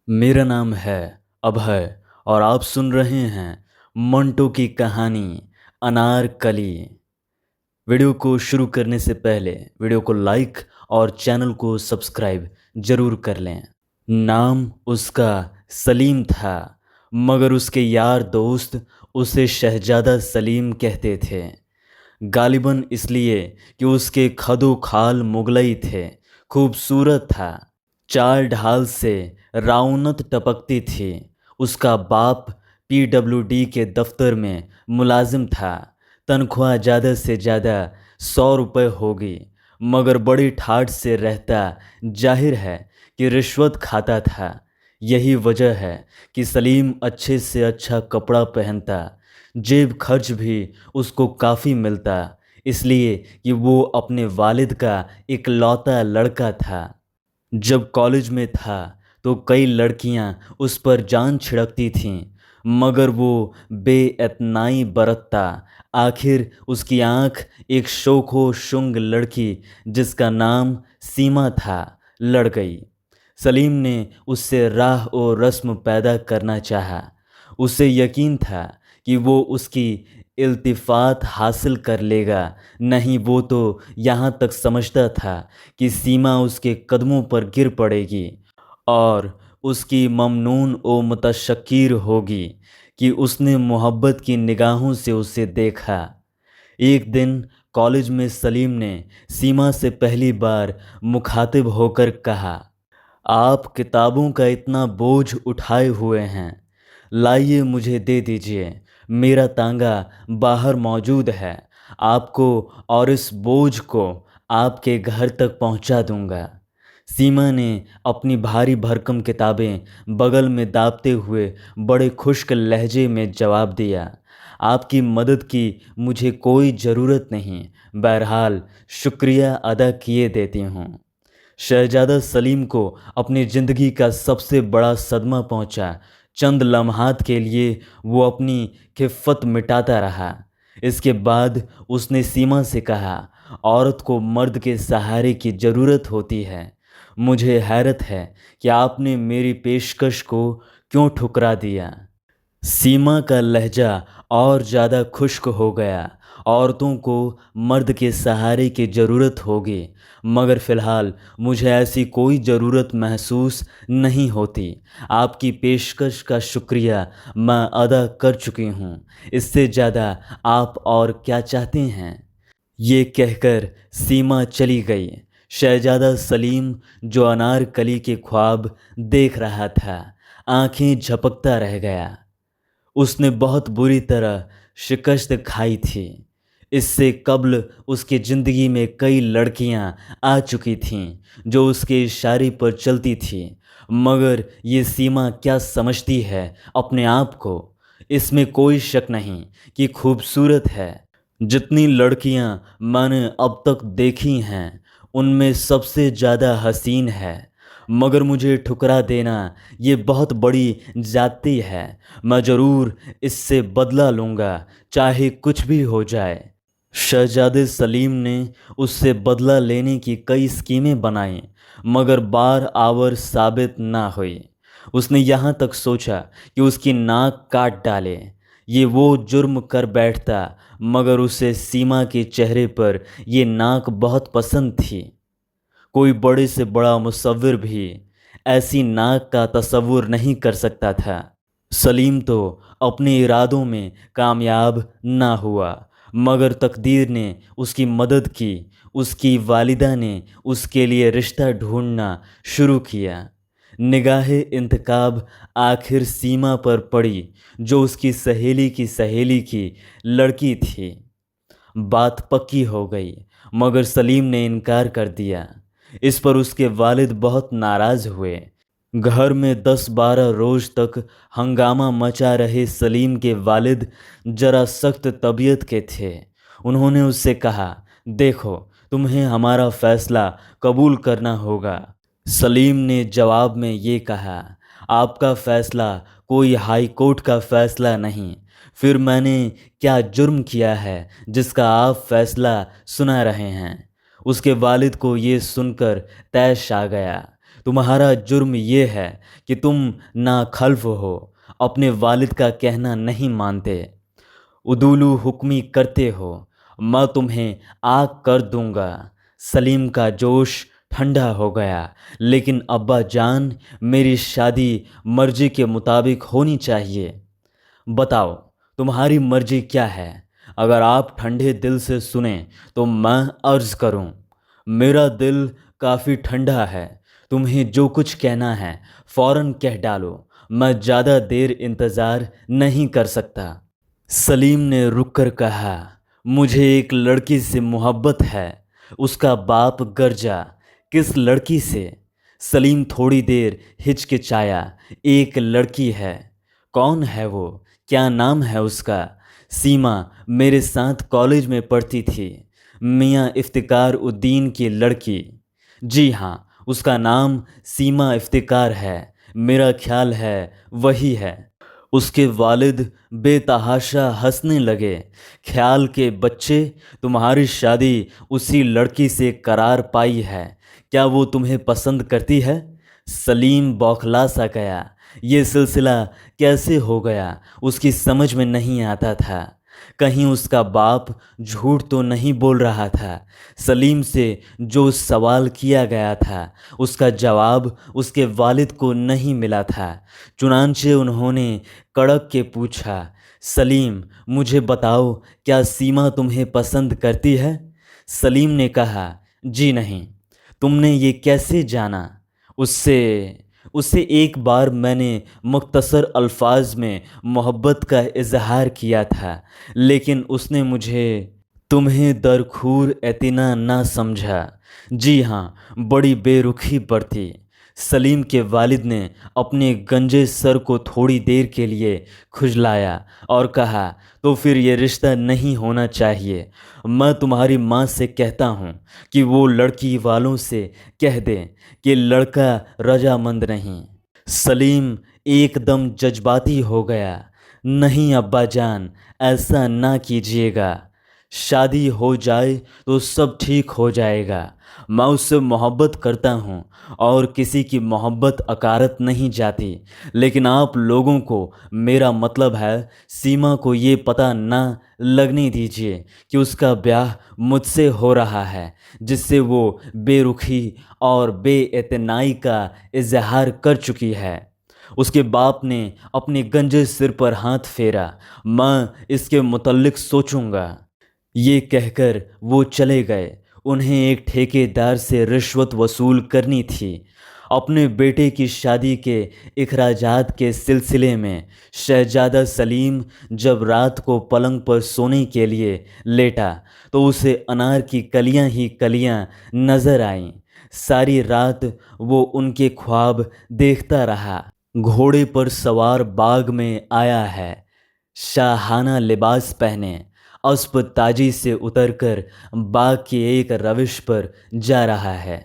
मेरा नाम है अभय और आप सुन रहे हैं मंटो की कहानी अनारकली। वीडियो को शुरू करने से पहले वीडियो को लाइक और चैनल को सब्सक्राइब जरूर कर लें। नाम उसका सलीम था, मगर उसके यार दोस्त उसे शहजादा सलीम कहते थे। गालिबन इसलिए कि उसके खदो खाल मुगलई थे, खूबसूरत था, चाल ढाल से रौनक टपकती थी। उसका बाप पीडब्ल्यूडी के दफ्तर में मुलाजिम था। तनख्वाह ज़्यादा से ज़्यादा 100 रुपये होगी, मगर बड़ी ठाठ से रहता। जाहिर है कि रिश्वत खाता था। यही वजह है कि सलीम अच्छे से अच्छा कपड़ा पहनता, जेब खर्च भी उसको काफ़ी मिलता, इसलिए कि वो अपने वालिद का इकलौता लड़का था। जब कॉलेज में था तो कई लड़कियां उस पर जान छिड़कती थीं, मगर वो बेइतनाई बरतता। आखिर उसकी आंख एक शोखो शुंग लड़की जिसका नाम सीमा था लड़ गई। सलीम ने उससे राह और रस्म पैदा करना चाहा। उसे यकीन था कि वो उसकी इल्तिफ़ात हासिल कर लेगा। नहीं, वो तो यहाँ तक समझता था कि सीमा उसके कदमों पर गिर पड़ेगी और उसकी ममनून व मुतशक्किर होगी कि उसने मोहब्बत की निगाहों से उसे देखा। एक दिन कॉलेज में सलीम ने सीमा से पहली बार मुखातिब होकर कहा, आप किताबों का इतना बोझ उठाए हुए हैं, लाइए मुझे दे दीजिए। मेरा तांगा बाहर मौजूद है, आपको और इस बोझ को आपके घर तक पहुंचा दूंगा। सीमा ने अपनी भारी भरकम किताबें बगल में दाबते हुए बड़े खुश्क लहजे में जवाब दिया, आपकी मदद की मुझे कोई ज़रूरत नहीं, बहरहाल शुक्रिया अदा किए देती हूँ। शहजादा सलीम को अपनी ज़िंदगी का सबसे बड़ा सदमा पहुंचा। चंद लम्हात के लिए वो अपनी खिफ़्फ़त मिटाता रहा। इसके बाद उसने सीमा से कहा, औरत को मर्द के सहारे की ज़रूरत होती है। मुझे हैरत है कि आपने मेरी पेशकश को क्यों ठुकरा दिया। सीमा का लहजा और ज़्यादा खुश्क हो गया। औरतों को मर्द के सहारे की ज़रूरत होगी, मगर फ़िलहाल मुझे ऐसी कोई ज़रूरत महसूस नहीं होती। आपकी पेशकश का शुक्रिया मैं अदा कर चुकी हूँ। इससे ज़्यादा आप और क्या चाहते हैं? ये कहकर सीमा चली गई। शहजादा सलीम, जो अनारकली के ख्वाब देख रहा था, आंखें झपकता रह गया। उसने बहुत बुरी तरह शिकस्त खाई थी। इससे कब्ल उसकी ज़िंदगी में कई लड़कियां आ चुकी थीं जो उसके इशारे पर चलती थीं, मगर ये सीमा क्या समझती है अपने आप को? इसमें कोई शक नहीं कि खूबसूरत है। जितनी लड़कियां मैंने अब तक देखी हैं उनमें सबसे ज़्यादा हसीन है, मगर मुझे ठुकरा देना ये बहुत बड़ी ज़्यादती है। मैं ज़रूर इससे बदला लूँगा, चाहे कुछ भी हो जाए। शहजादे सलीम ने उससे बदला लेने की कई स्कीमें बनाईं, मगर बार आवर साबित ना हुई। उसने यहाँ तक सोचा कि उसकी नाक काट डाले। ये वो जुर्म कर बैठता, मगर उसे सीमा के चेहरे पर ये नाक बहुत पसंद थी। कोई बड़े से बड़ा मुसव्विर भी ऐसी नाक का तसव्वुर नहीं कर सकता था। सलीम तो अपने इरादों में कामयाब ना हुआ, मगर तकदीर ने उसकी मदद की। उसकी वालिदा ने उसके लिए रिश्ता ढूंढना शुरू किया। निगाहे इंतखाब आखिर सीमा पर पड़ी, जो उसकी सहेली की सहेली की लड़की थी। बात पक्की हो गई, मगर सलीम ने इनकार कर दिया। इस पर उसके वालिद बहुत नाराज़ हुए। घर में 10-12 रोज़ तक हंगामा मचा रहे सलीम के वालिद जरा सख्त तबीयत के थे। उन्होंने उससे कहा, देखो, तुम्हें हमारा फ़ैसला कबूल करना होगा। सलीम ने जवाब में ये कहा, आपका फ़ैसला कोई हाई कोर्ट का फ़ैसला नहीं। फिर मैंने क्या जुर्म किया है जिसका आप फ़ैसला सुना रहे हैं? उसके वालिद को ये सुनकर तैश आ गया। तुम्हारा जुर्म ये है कि तुम नाखल्फ हो, अपने वालिद का कहना नहीं मानते, उदूलू हुक्मी करते हो, मैं तुम्हें आग कर दूंगा। सलीम का जोश ठंडा हो गया। लेकिन अब्बा जान, मेरी शादी मर्जी के मुताबिक होनी चाहिए। बताओ, तुम्हारी मर्जी क्या है? अगर आप ठंडे दिल से सुने तो मैं अर्ज़ करूं। मेरा दिल काफ़ी ठंडा है। तुम्हें जो कुछ कहना है फ़ौरन कह डालो, मैं ज़्यादा देर इंतज़ार नहीं कर सकता। सलीम ने रुककर कहा, मुझे एक लड़की से मोहब्बत है। उसका बाप गरजा, किस लड़की से? सलीम थोड़ी देर हिचकिचाया। एक लड़की है। कौन है वो? क्या नाम है उसका? सीमा मेरे साथ कॉलेज में पढ़ती थी। मियाँ इफ्तिकार उद्दीन की लड़की। जी हाँ, उसका नाम सीमा इफ्तिकार है। मेरा ख्याल है वही है। उसके वालिद बेतहाशा हंसने लगे। ख्याल के बच्चे, तुम्हारी शादी उसी लड़की से करार पाई है। क्या वो तुम्हें पसंद करती है? सलीम बौखला सा गया। ये सिलसिला कैसे हो गया उसकी समझ में नहीं आता था। कहीं उसका बाप झूठ तो नहीं बोल रहा था। सलीम से जो सवाल किया गया था उसका जवाब उसके वालिद को नहीं मिला था। चुनांचे उन्होंने कड़क के पूछा, सलीम मुझे बताओ, क्या सीमा तुम्हें पसंद करती है? सलीम ने कहा, जी नहीं। तुमने ये कैसे जाना? उससे उससे एक बार मैंने मुख्तसर अल्फाज में मोहब्बत का इजहार किया था, लेकिन उसने मुझे तुम्हें दरखूर एतना ना समझा। जी हाँ, बड़ी बेरुखी बरती। सलीम के वालिद ने अपने गंजे सर को थोड़ी देर के लिए खुजलाया और कहा, तो फिर ये रिश्ता नहीं होना चाहिए। मैं तुम्हारी माँ से कहता हूँ कि वो लड़की वालों से कह दें कि लड़का रजामंद नहीं। सलीम एकदम जज्बाती हो गया। नहीं अब्बा जान, ऐसा ना कीजिएगा। शादी हो जाए तो सब ठीक हो जाएगा। मैं उससे मोहब्बत करता हूँ और किसी की मोहब्बत अकारत नहीं जाती। लेकिन आप लोगों को मेरा मतलब है, सीमा को ये पता ना लगने दीजिए कि उसका ब्याह मुझसे हो रहा है, जिससे वो बेरुखी और बेइतनाई का इजहार कर चुकी है। उसके बाप ने अपने गंजे सिर पर हाथ फेरा। मैं इसके मुतल्लिक सोचूंगा। ये कहकर वो चले गए। उन्हें एक ठेकेदार से रिश्वत वसूल करनी थी। अपने बेटे की शादी के इखराजात के सिलसिले में शहजादा सलीम जब रात को पलंग पर सोने के लिए लेटा तो उसे अनार की कलियां ही कलियां नजर आईं। सारी रात वो उनके ख्वाब देखता रहा। घोड़े पर सवार बाग में आया है, शाहाना लिबास पहने, अस्प ताजी से उतरकर बाग की एक रविश पर जा रहा है।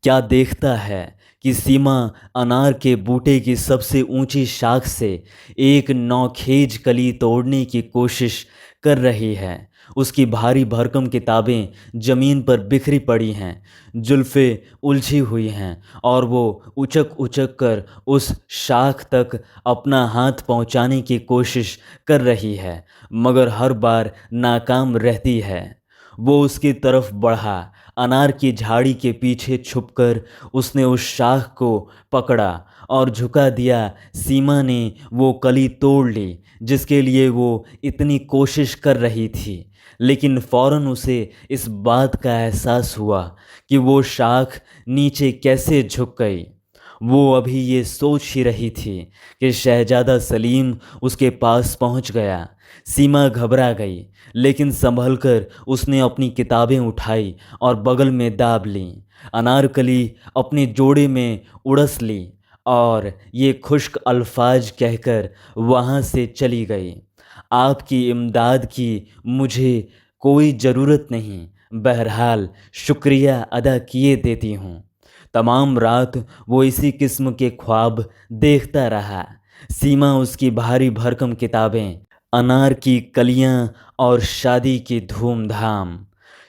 क्या देखता है कि सीमा अनार के बूटे की सबसे ऊंची शाख से एक नौखेज कली तोड़ने की कोशिश कर रही है। उसकी भारी भरकम किताबें ज़मीन पर बिखरी पड़ी हैं, जुल्फ़ें उलझी हुई हैं और वो उचक उचक कर उस शाख तक अपना हाथ पहुंचाने की कोशिश कर रही है, मगर हर बार नाकाम रहती है। वो उसकी तरफ बढ़ा। अनार की झाड़ी के पीछे छुपकर उसने उस शाख को पकड़ा और झुका दिया। सीमा ने वो कली तोड़ ली जिसके लिए वो इतनी कोशिश कर रही थी, लेकिन फ़ौरन उसे इस बात का एहसास हुआ कि वो शाख नीचे कैसे झुक गई। वो अभी ये सोच ही रही थी कि शहजादा सलीम उसके पास पहुंच गया। सीमा घबरा गई, लेकिन संभलकर उसने अपनी किताबें उठाई और बगल में दाब लीं। अनारकली अपने जोड़े में उड़स ली और ये खुश्क अल्फाज कहकर वहाँ से चली गई, आपकी इमदाद की मुझे कोई ज़रूरत नहीं, बहरहाल शुक्रिया अदा किए देती हूँ। तमाम रात वो इसी किस्म के ख्वाब देखता रहा। सीमा उसकी भारी भरकम किताबें, अनार की कलियां और शादी की धूमधाम।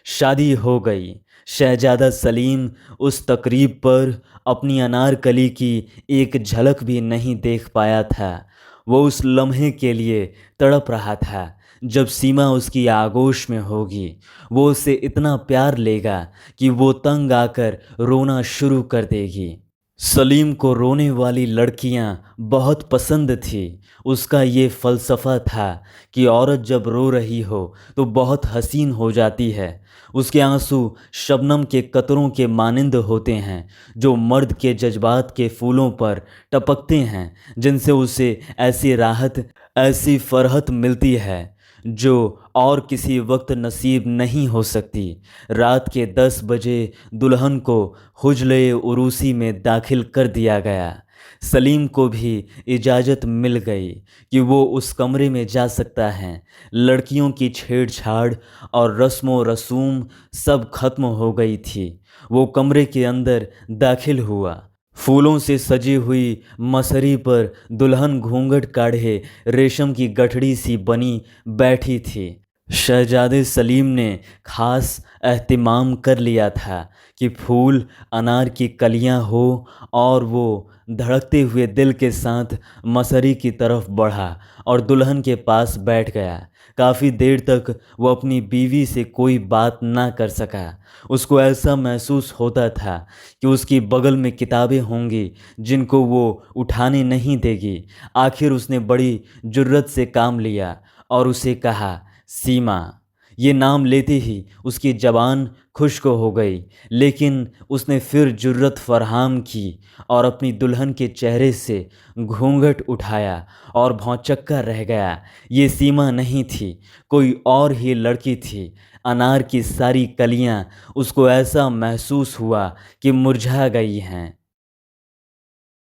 शादी हो गई। शहजादा सलीम उस तकरीब पर अपनी अनारकली की एक झलक भी नहीं देख पाया था। वो उस लम्हे के लिए तड़प रहा था जब सीमा उसकी आगोश में होगी। वो उसे इतना प्यार लेगा कि वो तंग आकर रोना शुरू कर देगी। सलीम को रोने वाली लड़कियां बहुत पसंद थी। उसका ये फ़लसफ़ा था कि औरत जब रो रही हो तो बहुत हसीन हो जाती है। उसके आंसू शबनम के कतरों के मानिंद होते हैं जो मर्द के जज्बात के फूलों पर टपकते हैं, जिनसे उसे ऐसी राहत, ऐसी फरहत मिलती है जो और किसी वक्त नसीब नहीं हो सकती। रात के 10 बजे दुल्हन को हुजले उरूसी में दाखिल कर दिया गया। सलीम को भी इजाज़त मिल गई कि वो उस कमरे में जा सकता है। लड़कियों की छेड़छाड़ और रस्मो रसूम सब खत्म हो गई थी। वो कमरे के अंदर दाखिल हुआ। फूलों से सजी हुई मसहरी पर दुल्हन घूंघट काढ़े रेशम की गठड़ी सी बनी बैठी थी। शहजादे सलीम ने खास एहतिमाम कर लिया था कि फूल अनार की कलियां हो, और वो धड़कते हुए दिल के साथ मसहरी की तरफ बढ़ा और दुल्हन के पास बैठ गया। काफ़ी देर तक वो अपनी बीवी से कोई बात ना कर सका। उसको ऐसा महसूस होता था कि उसकी बगल में किताबें होंगी जिनको वो उठाने नहीं देगी। आखिर उसने बड़ी जुर्रत से काम लिया और उसे कहा, सीमा। ये नाम लेते ही उसकी ज़बान खुश्क हो गई, लेकिन उसने फिर जुर्रत फराहम की और अपनी दुल्हन के चेहरे से घूंघट उठाया और भौंचक्का रह गया। ये सीमा नहीं थी, कोई और ही लड़की थी। अनार की सारी कलियां उसको ऐसा महसूस हुआ कि मुरझा गई हैं।